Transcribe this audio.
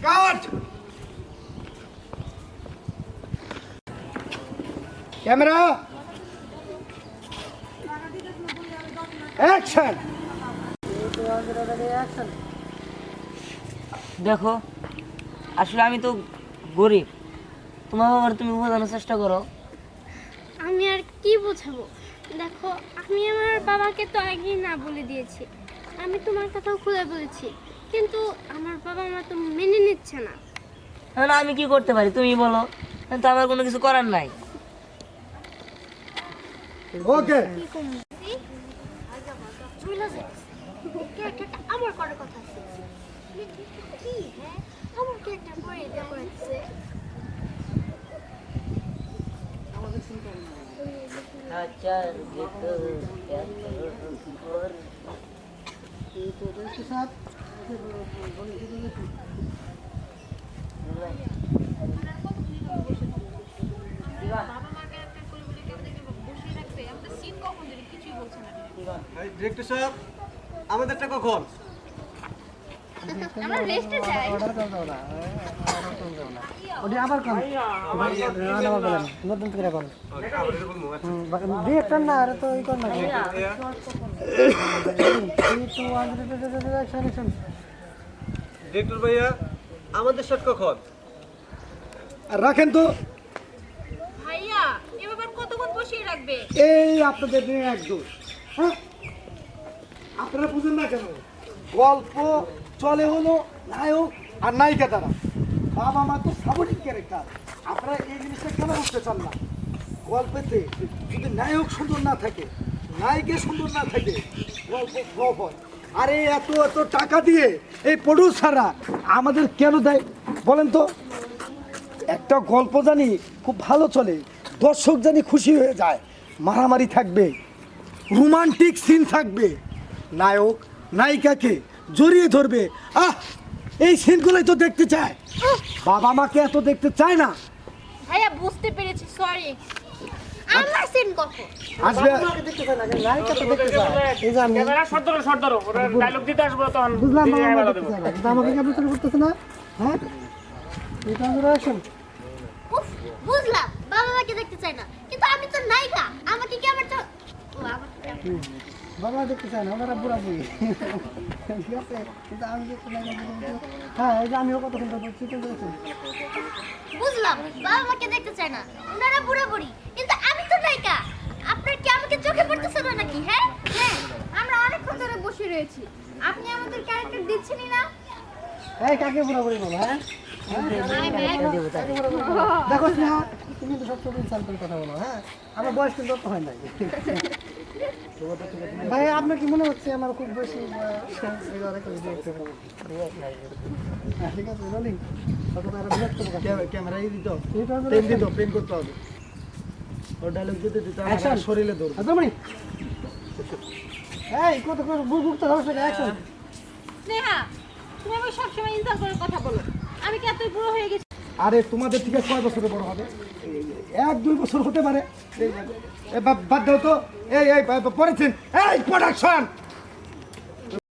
Cut camera action. দেখো আসলে আমি তো গরিব, তোমার বাবার তুমি বোঝানোর চেষ্টা করো। আমি আর কি বোঝাবো? দেখো আমি আমার বাবাকে তো আগেই না বলে দিয়েছি, আমি তোমার কথাও খুলে বলেছি, কিন্তু আমার বাবা মা তো মেনে নিচ্ছে না। তাহলে আমি কি করতে পারি তুমি বলো, তো আমার কোনো কিছু করার নাই। ওকে কি করবো? চলে যাই আমার করার কথা আছে কি? হ্যাঁ আমার কি একটা করে দেওয়া করেছে। ডিরেক্টর সাহেব আমাদেরটা কখন? আমরা রেস্টে যাই। ওটা আবার কোন নতুন করে কোন ডিরেক্টর না আরে তো ই কোন না ডিরেক্টর ভাইয়া আমাদের শট কখন? রাখেন তো। ভাইয়া এবার কতক্ষণ বসিয়ে রাখবে? এই আপনাদের নিয়ে এক দোষ। হ্যাঁ আপনারা বুঝেন না কেন? গল্প চলে হলো নায়ক আর নায়িকা দ্বারা, বাবা মা তো সাপোর্টিং ক্যারেক্টার। আপনারা এই জিনিসটা কেন বুঝতে চান না? গল্পেতে যদি নায়ক সুন্দর না থাকে, নায়িকা সুন্দর না থাকে, গল্প ফ্লপ হয়। আরে এত এত টাকা দিয়ে এই প্রডিউসাররা আমাদের কেন দেয় বলেন তো? একটা গল্প জানি খুব ভালো চলে, দর্শক জানি খুশি হয়ে যায়, মারামারি থাকবে, রোমান্টিক সিন থাকবে, নায়ক নায়িকাকে জড়িয়ে ধরবে। এই সিনগুলোই তো দেখতে চায়, বাবা মাকে এত দেখতে চায় না। ভাইয়া বুঝতে পেরেছি, সরি। আমার সিন কখন আসবে দেখতে চায় না নায়িকা তো দেখতে চায়। এই যে আমি ক্যামেরা শর্ট ধরো ওরা ডায়লগ দিতে আসবো তখন বুঝলাম দিয়ে বাবা মা আবার দেখতে দেবো। চায় না, কিন্তু আমাকে কি আপনি করতেছে না? হ্যাঁ এটা আমরা অ্যাকশন। উফ, বুঝলাম বাবা মাকে দেখতে চায় না, কিন্তু আমি তো নায়িকা, আমাকে কি আমার তো ও আমার বাবা দেখতে চায় না, ওনারা বুড়া বুড়ি ঠিক আছে, কিন্তু আমি দেখতে চাই না। হ্যাঁ এই যে আমিও কতক্ষণ তো চিকেন করেছি। বুঝলাম বাবা মাকে দেখতে চায় না, ওনারা বুড়া বুড়ি, কিন্তু আমি তো নায়িকা। আপনার কি আমাকে চোখে পড়তেছে না নাকি? হ্যাঁ হ্যাঁ, আমরা অনেকক্ষণ ধরে বসে রয়েছি, আপনি আমাদের ক্যারেক্টার দিচ্ছেনই না। এই কাকে বুড়া বুড়ি বলো? হ্যাঁ দেখো না তুমি তো সব সময় ইনসাল্টের কথা বলো। হ্যাঁ আমার বয়স কিন্তু অত হয় নাই ভাই, আপনার কি মনে হচ্ছে আমার খুব বেশি ঠিক আছে রোলিং ক্যামেরা দিত, পেন দিত, পেন করতে হবে, ওর ডায়লগ দিতে দিতে আমার শরীরে ধরবে। এই কত করে বুকটা ধরছে অ্যাকশন। স্নেহা তুমি আমাকে সবসময় ইনসাল্ট করে কথা বলো, আমি কি এতই বুড়ো হয়ে গেছি? আরে তোমাদের থেকে 6 বছরের বড় হবে, 1-2 বছর হতে পারে। বাদ দাও তো। এই পড়েছেন, এই প্রোডাকশন